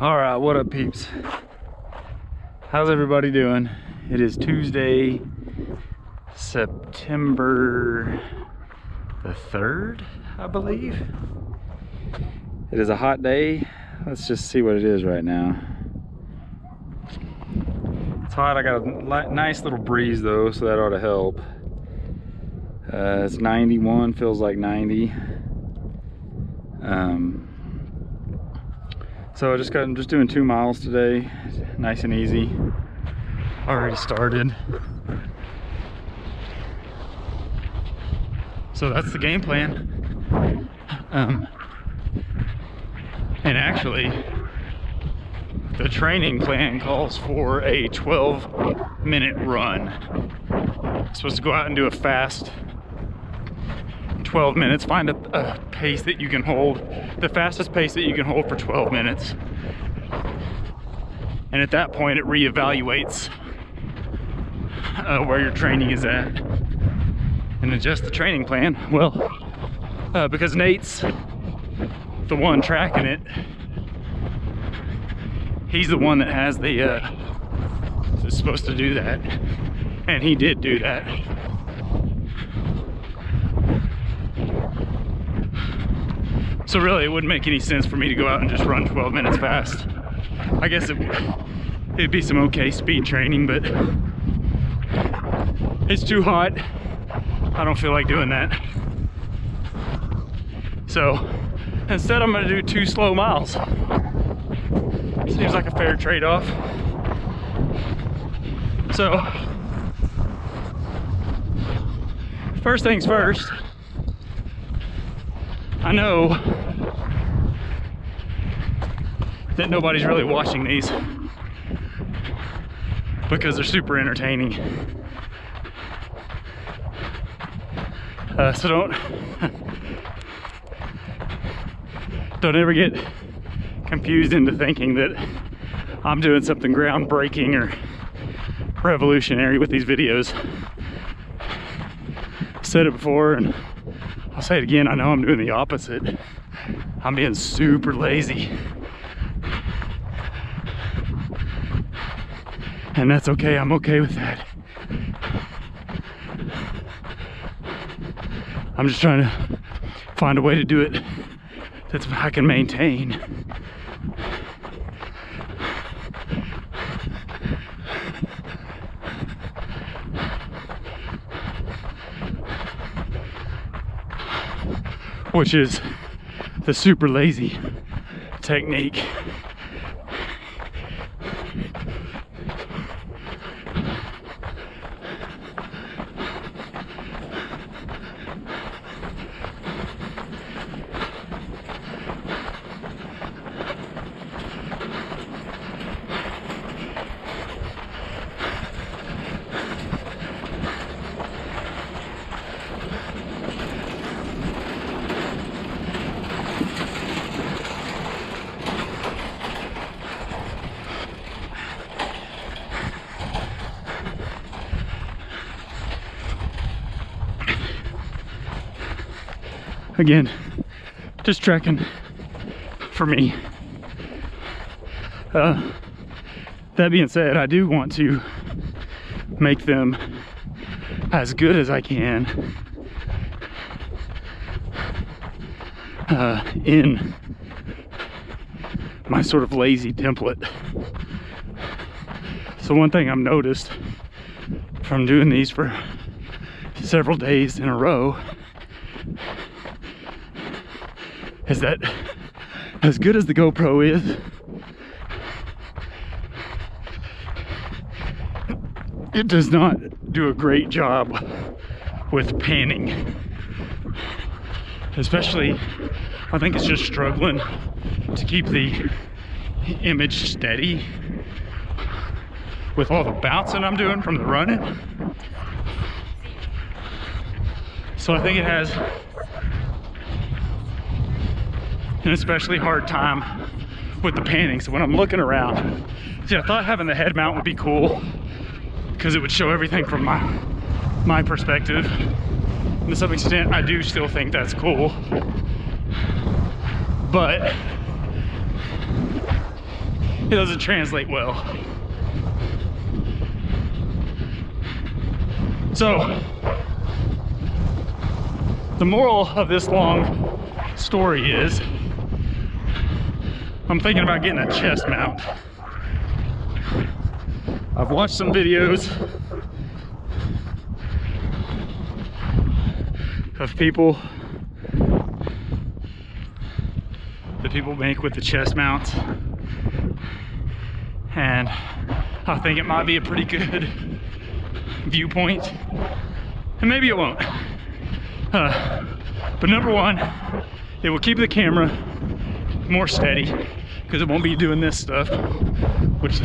All right, what up, peeps? How's everybody doing? It is Tuesday, September the 3rd, I believe. It is a hot day. Let's just see what it is right now. It's hot. I got a nice little breeze though, so that ought to help. It's 91, feels like 90. So I'm just doing 2 miles today, nice and easy. Already started. So that's the game plan. And actually, the training plan calls for a 12-minute run. I'm supposed to go out and do a fast 12 minutes, find a pace that you can hold, the fastest pace that you can hold for 12 minutes. And at that point, it reevaluates where your training is at and adjust the training plan. Well, because Nate's the one tracking it, he's the one that has is supposed to do that, and he did do that. So really, it wouldn't make any sense for me to go out and just run 12 minutes fast. I guess it'd be some okay speed training, but it's too hot. I don't feel like doing that. So instead, I'm gonna do 2 slow miles. Seems like a fair trade-off. So first things first, I know that nobody's really watching these because they're super entertaining. So don't ever get confused into thinking that I'm doing something groundbreaking or revolutionary with these videos. I've said it before and I'll say it again, I know I'm doing the opposite. I'm being super lazy. And that's okay, I'm okay with that. I'm just trying to find a way to do it that I can maintain. Which is the super lazy technique. Again, just trekking for me. That being said, I do want to make them as good as I can in my sort of lazy template. So one thing I've noticed from doing these for several days in a row is that as good as the GoPro is, it does not do a great job with panning. Especially, I think it's just struggling to keep the image steady with all the bouncing I'm doing from the running. So I think it has an especially hard time with the panning. So when I'm looking around, see, I thought having the head mount would be cool because it would show everything from my perspective. And to some extent, I do still think that's cool. But it doesn't translate well. So, the moral of this long story is, I'm thinking about getting a chest mount. I've watched some videos of people that people make with the chest mounts, and I think it might be a pretty good viewpoint, and maybe it won't. But number one, it will keep the camera more steady because it won't be doing this stuff, which,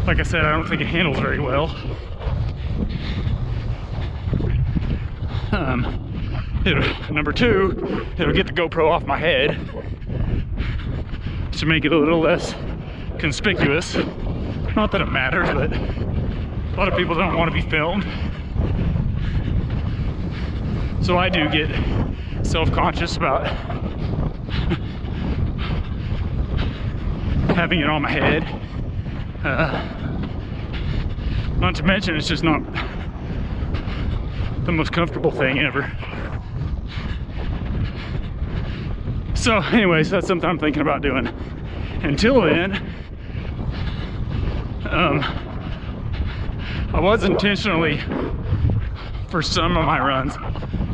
like I said, I don't think it handles very well. Number two, it'll get the GoPro off my head to make it a little less conspicuous. Not that it matters, but a lot of people don't want to be filmed. So I do get self-conscious about having it on my head. Not to mention, it's just not the most comfortable thing ever. So anyways, that's something I'm thinking about doing. Until then, I was intentionally, for some of my runs,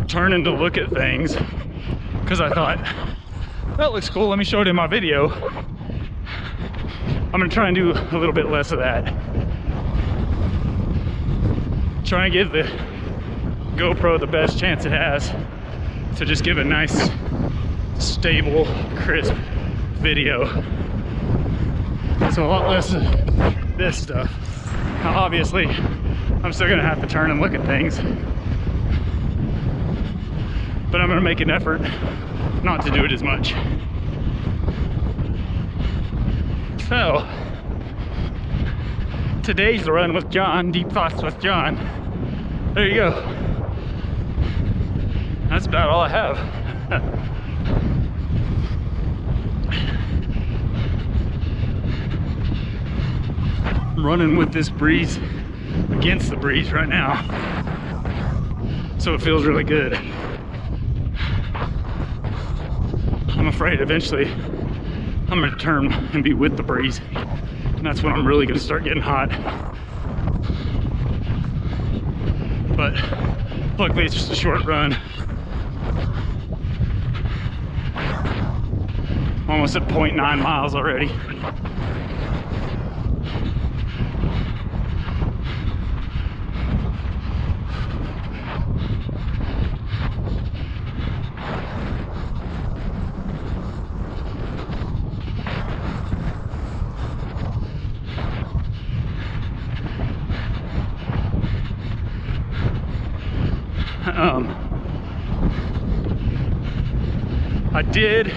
turning to look at things because I thought, that looks cool, let me show it in my video. I'm gonna try and do a little bit less of that. Try and give the GoPro the best chance it has to just give a nice, stable, crisp video. So a lot less of this stuff. Now obviously, I'm still gonna have to turn and look at things, but I'm gonna make an effort not to do it as much. So, today's run with John, Deep Thoughts with John. There you go. That's about all I have. I'm running with this breeze, against the breeze right now, so it feels really good. I'm afraid eventually I'm gonna turn and be with the breeze, and that's when I'm really gonna start getting hot. But luckily it's just a short run. Almost at 0.9 miles already. I did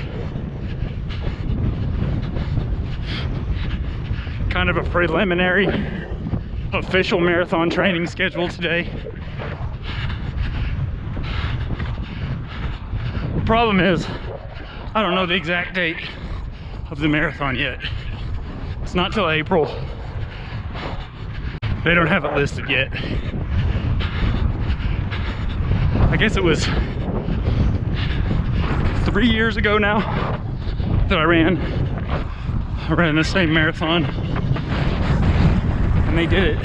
kind of a preliminary official marathon training schedule today. The problem is, I don't know the exact date of the marathon yet. It's not till April. They don't have it listed yet. I guess it was 3 years ago now that I ran the same marathon, and they did it.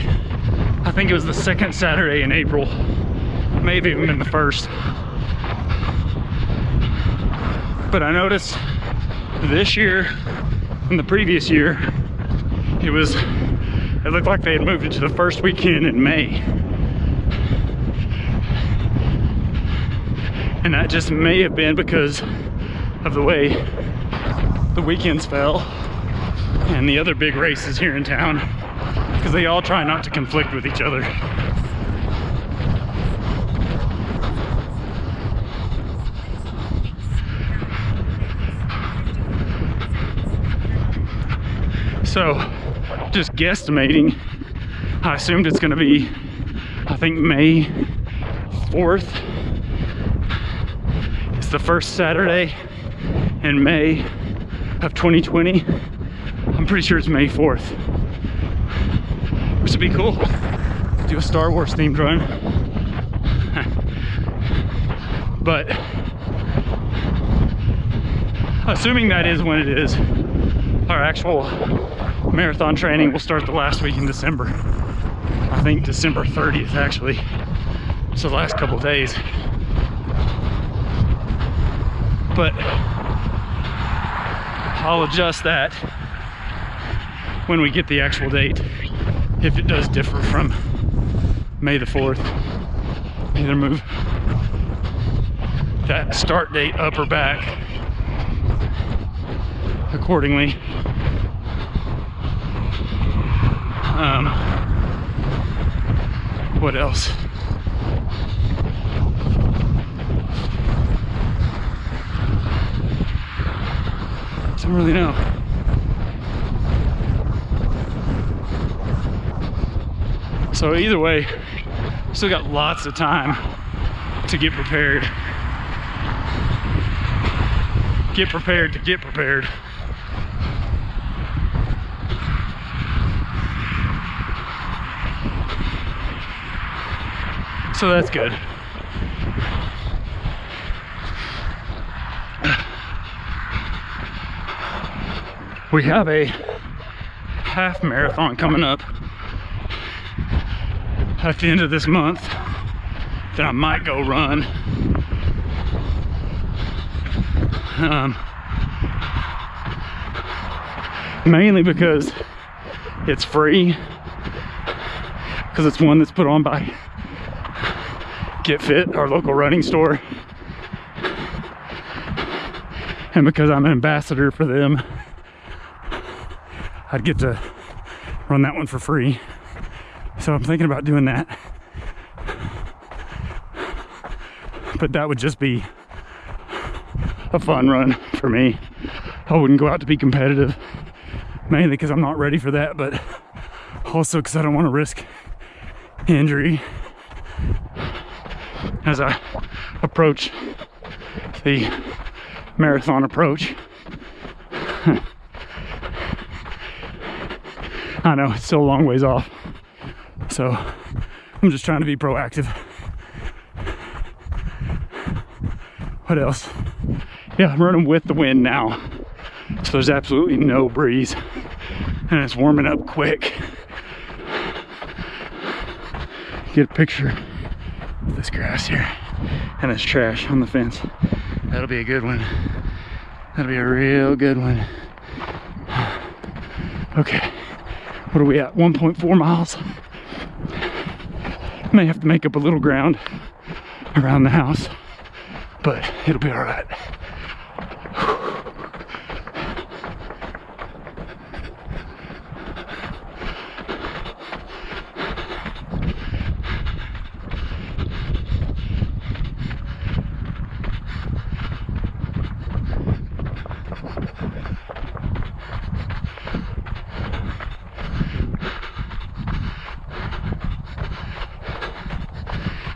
I think it was the second Saturday in April, maybe even been the first. But I noticed this year and the previous year, it looked like they had moved it to the first weekend in May. And that just may have been because of the way the weekends fell and the other big races here in town, because they all try not to conflict with each other. So, just guesstimating, I assumed it's gonna be, I think, May 4th. It's the first Saturday in May of 2020. I'm pretty sure it's May 4th, which would be cool. Do a Star Wars themed run. But assuming that is when it is, our actual marathon training will start the last week in December. I think December 30th actually. So the last couple of days. But I'll adjust that when we get the actual date, if it does differ from May the 4th. Either move that start date up or back accordingly. What else? Don't really know. So either way, still got lots of time to get prepared. Get prepared to get prepared. So that's good. We have a half marathon coming up at the end of this month that I might go run. Mainly because it's free, because it's one that's put on by Get Fit, our local running store, and because I'm an ambassador for them, I'd get to run that one for free. So I'm thinking about doing that, but that would just be a fun run for me. I wouldn't go out to be competitive, mainly because I'm not ready for that, but also because I don't want to risk injury as I approach the marathon approach. I know it's still a long ways off, so I'm just trying to be proactive. What else? Yeah, I'm running with the wind now, so there's absolutely no breeze, and it's warming up quick. Get a picture of this grass here and this trash on the fence. That'll be a good one. That'll be a real good one. Okay, what are we at? 1.4 miles. May have to make up a little ground around the house, but it'll be all right.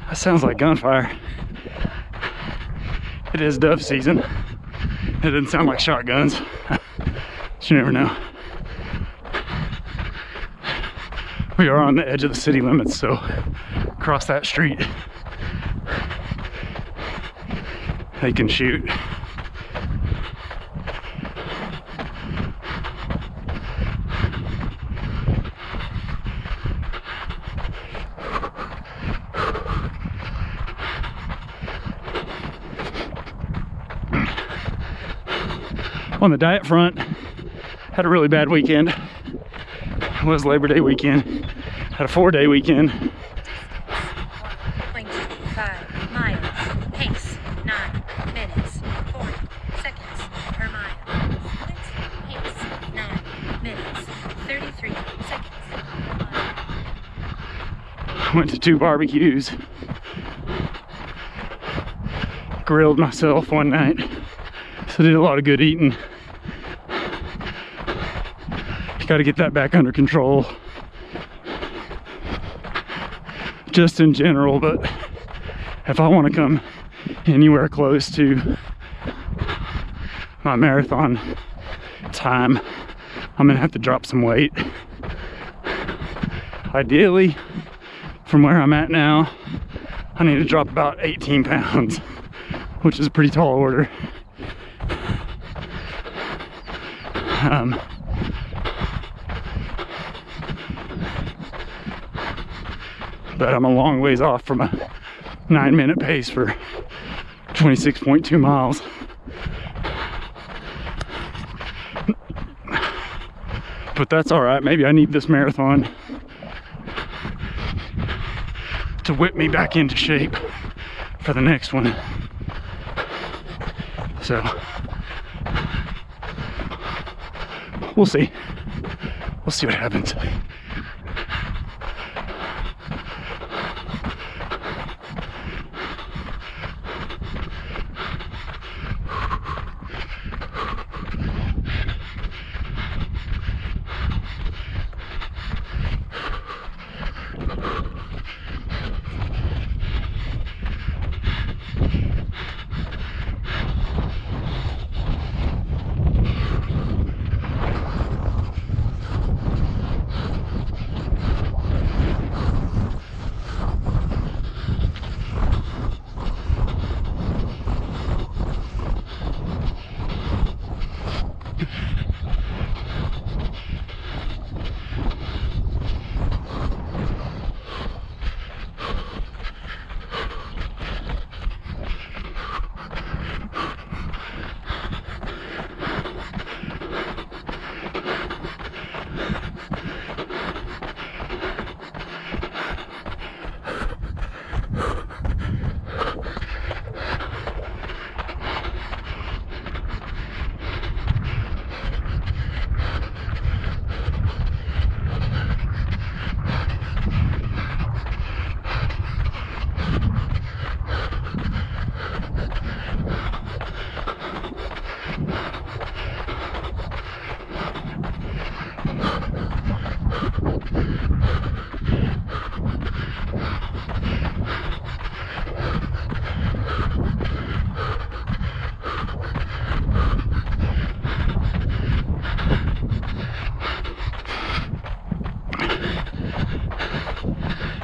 That sounds like gunfire. It is dove season. It doesn't sound like shotguns. You never know. We are on the edge of the city limits, so across that street they can shoot. On the diet front, had a really bad weekend. It was Labor Day weekend. Had a 4-day weekend. 0.5 miles. Pace 9 minutes 40 seconds per mile. Pace 9 minutes 33 seconds per mile. Went to 2 barbecues. Grilled myself one night. So did a lot of good eating. Got to get that back under control. Just in general, but if I want to come anywhere close to my marathon time, I'm gonna have to drop some weight. Ideally, from where I'm at now, I need to drop about 18 pounds, which is a pretty tall order. But I'm a long ways off from a 9-minute pace for 26.2 miles. But that's all right. Maybe I need this marathon to whip me back into shape for the next one. So we'll see. We'll see what happens.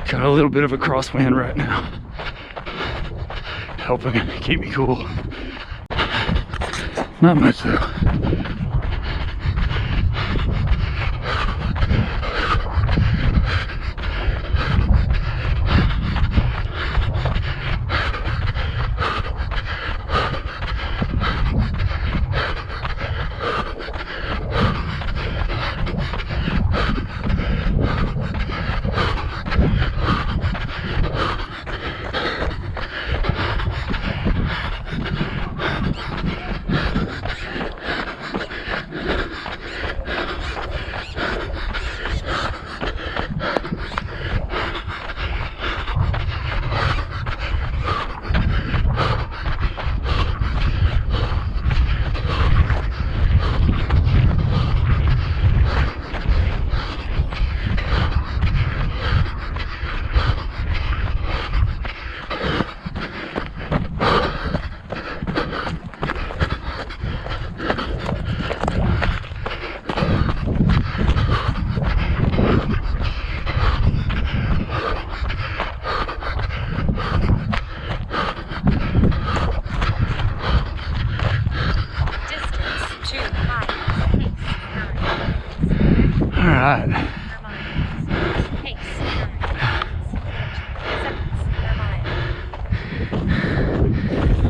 Got a little bit of a crosswind right now, helping keep me cool. Not much though.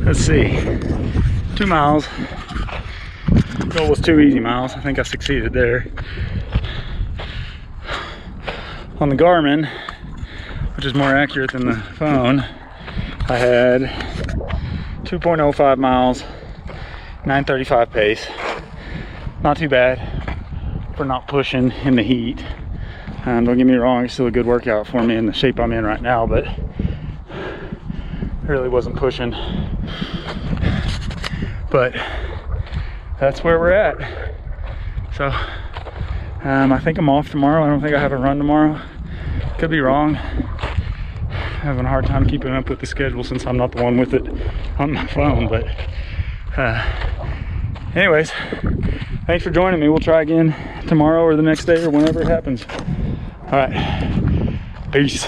Let's see, 2 miles. Goal was 2 easy miles. I think I succeeded there. On the Garmin, which is more accurate than the phone, I had 2.05 miles, 9:35 pace. Not too bad for not pushing in the heat. Don't get me wrong, it's still a good workout for me in the shape I'm in right now, but really wasn't pushing. But that's where we're at. So I think I'm off tomorrow. I don't think I have a run tomorrow. Could be wrong. Having a hard time keeping up with the schedule since I'm not the one with it on my phone. But anyways, Thanks for joining me. We'll try again tomorrow or the next day or whenever it happens. All right. Peace.